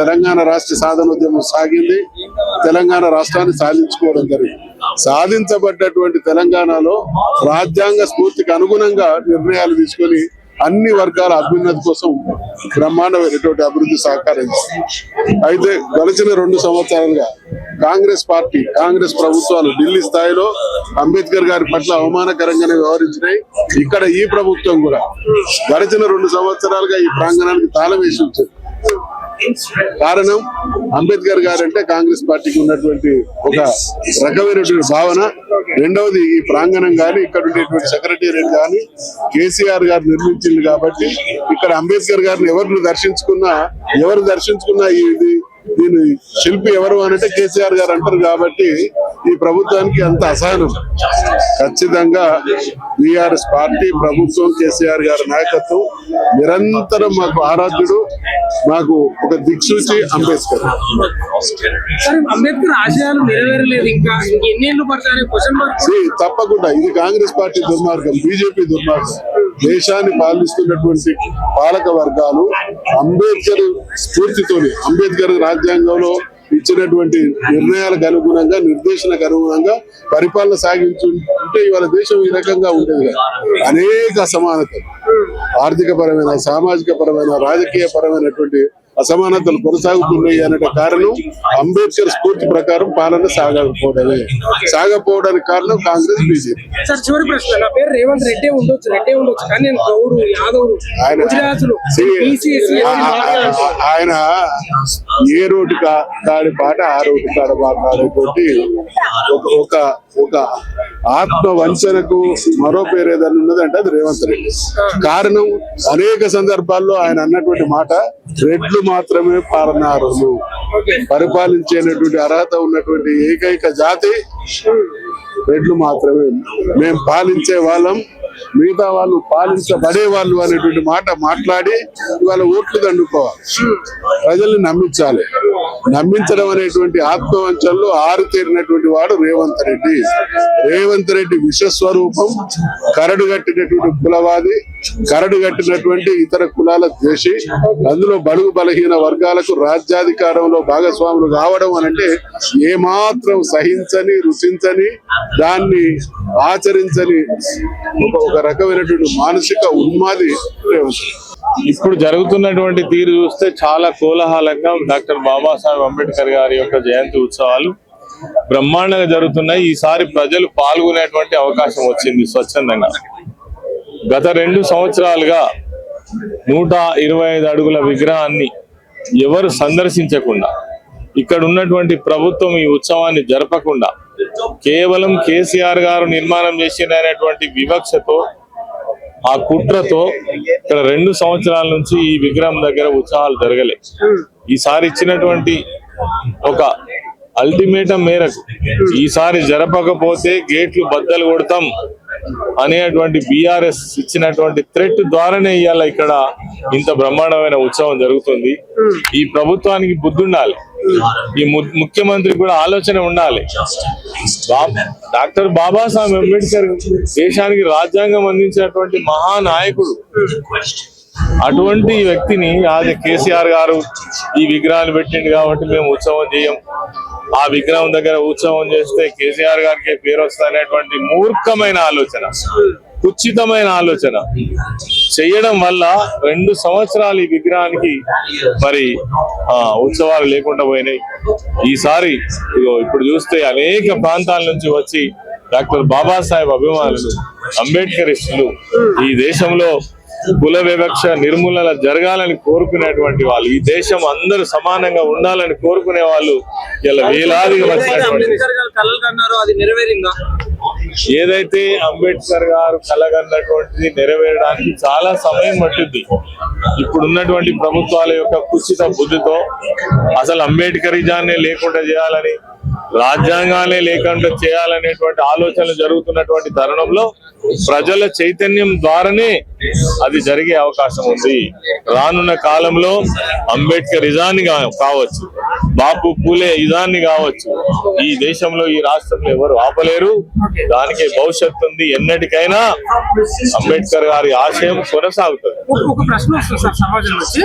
తెలంగాణ రాష్ట్ర సాధనోద్యమం సాగింది. తెలంగాణ రాష్ట్రాన్ని సాధించుకోవడం జరిగింది. సాధించబడ్డటువంటి తెలంగాణలో రాజ్యాంగ స్ఫూర్తికి అనుగుణంగా నిర్ణయాలు తీసుకొని అన్ని వర్గాల అభ్యున్నతి కోసం బ్రహ్మాండమైనటువంటి అభివృద్ధి సహకరించింది. అయితే గడిచిన 2 సంవత్సరాలుగా కాంగ్రెస్ ప్రభుత్వాలు ఢిల్లీ స్థాయిలో అంబేద్కర్ గారి పట్ల అవమానకరంగానే వ్యవహరించినాయి. ఇక్కడ ఈ ప్రభుత్వం కూడా గడిచిన 2 సంవత్సరాలుగా ఈ ప్రాంగణానికి తాళం వేసి ఉంచింది. కారణం అంబేద్కర్ గారు అంటే కాంగ్రెస్ పార్టీకి ఉన్నటువంటి ఒక రకమైనటువంటి భావన. రెండవది ఈ ప్రాంగణం కానీ ఇక్కడ ఉండేటువంటి సెక్రటేరియట్ కానీ కేసీఆర్ గారు నిర్మించింది కాబట్టి ఇక్కడ అంబేద్కర్ గారిని ఎవరు దర్శించుకున్నా దీని శిల్పి ఎవరు అనంటే కేసీఆర్ గారు అంటారు. కాబట్టి ఈ ప్రభుత్వానికి అంత అసహనం. ఖచ్చితంగా బీఆర్ఎస్ పార్టీ ప్రభుత్వం కేసీఆర్ గారి నాయకత్వం నిరంతరం మాకు ఆరాధ్యుడు, మాకు ఒక దిక్సూచి అంబేద్కర్. అంబేద్కర్ ఆశయాలు నెరవేరలేదు, ఇంకా ఎన్నేళ్ళు పడతాయి? తప్పకుండా ఇది కాంగ్రెస్ పార్టీ దుర్మార్గం, బీజేపీ దుర్మార్గం. దేశాన్ని పాలిస్తున్నటువంటి పాలక వర్గాలు అంబేద్కర్ స్ఫూర్తితోని, అంబేద్కర్ రాజ్యాంగంలో ఇచ్చినటువంటి నిర్ణయాలకు అనుగుణంగా, నిర్దేశనకు అనుగుణంగా పరిపాలన సాగించుంటే ఇవాళ దేశం ఈ రకంగా ఉండేది కదా. అనేక అసమానతలు, ఆర్థిక పరమైన, సామాజిక పరమైన, రాజకీయ పరమైనటువంటి అసమానతలు కొనసాగుతున్నాయి అనే కారణం అంబేద్కర్ స్ఫూర్తి ప్రకారం పాలన సాగపోవడానికి కారణం కాంగ్రెస్, బీజేపీ. సార్, చివరి ప్రశ్న. నా పేరు రేవంత్ రెడ్డి ఉండొచ్చు, కానీ నేను గౌడు, యాదవ్, ఆయన ఏ రోడ్డు కాడి పాట ఆ రోడ్డు కాడ మాట్లాడేటువంటి ఒక ఆత్మ వంచనకు మరో పేరు ఏదైనా ఉన్నదంటే అది రేవంత్ రెడ్డి. కారణం అనేక సందర్భాల్లో ఆయన అన్నటువంటి మాట, రెడ్లు మాత్రమే పాలనారులు, పరిపాలించేటువంటి అర్హత ఉన్నటువంటి ఏకైక జాతి రెడ్లు మాత్రమే, మేము పాలించే వాళ్ళం, మిగతా వాళ్ళు పాలించబడే వాళ్ళు అనేటువంటి మాట మాట్లాడి ఇవాళ ఓట్లు దండుకోవాలి, ప్రజల్ని నమ్మించాలి. నమ్మించడం అనేటువంటి ఆత్మవంచనలో ఆరుతేరినటువంటి వాడు రేవంత్ రెడ్డి. రేవంత్ రెడ్డి విశ్వస్వరూపం, కరడుగట్టినటువంటి కులవాది, కరడుగట్టినటువంటి ఇతర కులాల ద్వేషి. అందులో బడుగు బలహీన వర్గాలకు రాజ్యాధికారంలో భాగస్వాములు కావడం అనంటే ఏమాత్రం సహించని, రుచించని, దాన్ని ఆచరించని ఒక రకమైనటువంటి మానసిక ఉన్మాది రేవంత్. ఇప్పుడు జరుగుతున్నటువంటి తీరు చూస్తే చాలా కోలాహలంగా డాక్టర్ బాబాసాహెబ్ అంబేద్కర్ గారి యొక్క జయంతి ఉత్సవాలు బ్రహ్మాండంగా జరుగుతున్నాయి. ఈసారి ప్రజలు పాల్గొనేటువంటి అవకాశం వచ్చింది స్వచ్ఛందంగా. గత 2 సంవత్సరాలుగా 125 అడుగుల విగ్రహాన్ని ఎవరు సందర్శించకుండా, ఇక్కడ ఉన్నటువంటి ప్రభుత్వం ఈ ఉత్సవాన్ని జరపకుండా కేవలం కేసీఆర్ గారు నిర్మాణం చేసినటువంటి వివక్షతో, ఆ కుట్రతో ఇక్కడ 2 సంవత్సరాల నుంచి ఈ విగ్రహం దగ్గర ఉత్సవాలు జరగలే. ఈసారి ఇచ్చినటువంటి ఒక అల్టిమేటం మేరకు ఈసారి జరపకపోతే గేట్లు బద్దలు కొడతాం అనేటువంటి బీఆర్ఎస్ ఇచ్చినటువంటి థ్రెట్ ద్వారానే ఇవాళ ఇక్కడ ఇంత బ్రహ్మాండమైన ఉత్సవం జరుగుతుంది. ఈ ప్రభుత్వానికి బుద్ధి ఉండాలి, ఈ ముఖ్యమంత్రి కూడా ఆలోచన ఉండాలి. డాక్టర్ బాబాసాహెబ్ అంబేద్కర్ దేశానికి రాజ్యాంగం అందించినటువంటి మహానాయకుడు. అటువంటి వ్యక్తిని అది కేసీఆర్ గారు ఈ విగ్రహాలు పెట్టిండు కాబట్టి మేము ఉత్సవం చేయం, ఆ విగ్రహం దగ్గర ఉత్సవం చేస్తే కేసీఆర్ గారికి పేరు వస్తుందనేటువంటి మూర్ఖమైన ఆలోచన, కుచితమైన ఆలోచన చేయడం వల్ల 2 సంవత్సరాలు ఈ విగ్రహానికి మరి ఉత్సవాలు లేకుండా పోయినాయి. ఈసారి ఇప్పుడు చూస్తే అనేక ప్రాంతాల నుంచి వచ్చి డాక్టర్ బాబాసాహెబ్ అభిమానులు, అంబేద్కరిస్టులు, ఈ దేశంలో కుల వివక్ష నిర్మూలన జరగాలని కోరుకునేటువంటి వాళ్ళు, ఈ దేశం అందరూ సమానంగా ఉండాలని కోరుకునే వాళ్ళు ఇలా వేలాదిగా వచ్చినటువంటి, ఏదైతే అంబేద్కర్ గారు కలగన్నటువంటిది నెరవేరడానికి చాలా సమయం పట్టింది. ఇప్పుడున్నటువంటి ప్రభుత్వాల యొక్క కుచిత బుద్ధితో అసలు అంబేద్కరిజాన్నే లేకుండా చేయాలని, రాజ్యాంగాలే లేకుండా చేయాలనేటువంటి ఆలోచనలు జరుగుతున్నటువంటి తరుణంలో ప్రజల చైతన్యం ద్వారానే అది జరిగే అవకాశం ఉంది. రానున్న కాలంలో అంబేద్కర్ ఇజాన్ని కావచ్చు, బాపు పూలే ఇజాన్ని కావచ్చు, ఈ దేశంలో, ఈ రాష్ట్రంలో ఎవరు ఆపలేరు. దానికి భవిష్యత్తు ఉంది. ఎన్నటికైనా అంబేద్కర్ గారి ఆశయం కొనసాగుతుంది. ఒక ప్రశ్న వస్తుంది సార్ సమాజం నుంచి,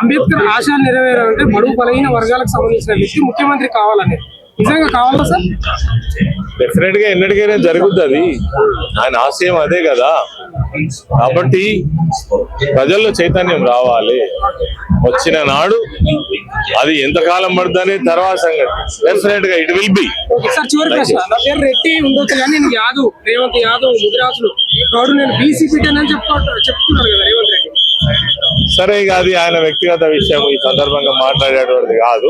అంబేద్కర్ ఆశయాలు నెరవేరాలంటే బడుగు బలహీన వర్గాలకు సంబంధించిన వ్యక్తి ముఖ్యమంత్రి కావాలని నిజంగా కావాలా సార్? డెఫినెట్ గా ఎన్నటికైనా జరుగుతుంది. ఆయన ఆశయం అదే కదా. కాబట్టి ప్రజల్లో చైతన్యం రావాలి. వచ్చిన నాడు అది ఎంతకాలం పడుతుందనే తర్వాత సంగతి. డెఫినెట్ గా it will be. Okay sir, చివరి ప్రశ్న. నా పేరు రెడ్డి ఉండొచ్చు కానీ నేను యాదవ్, రేవంత్ యాదవ్ ముదిరాజులు గౌడు, నేను బీసీ బిడ్డ అని చెప్తున్నారు కదా రేవంత్ రెడ్డి. సరే, ఇక అది ఆయన వ్యక్తిగత విషయం, ఈ సందర్భంగా మాట్లాడేటువంటిది కాదు.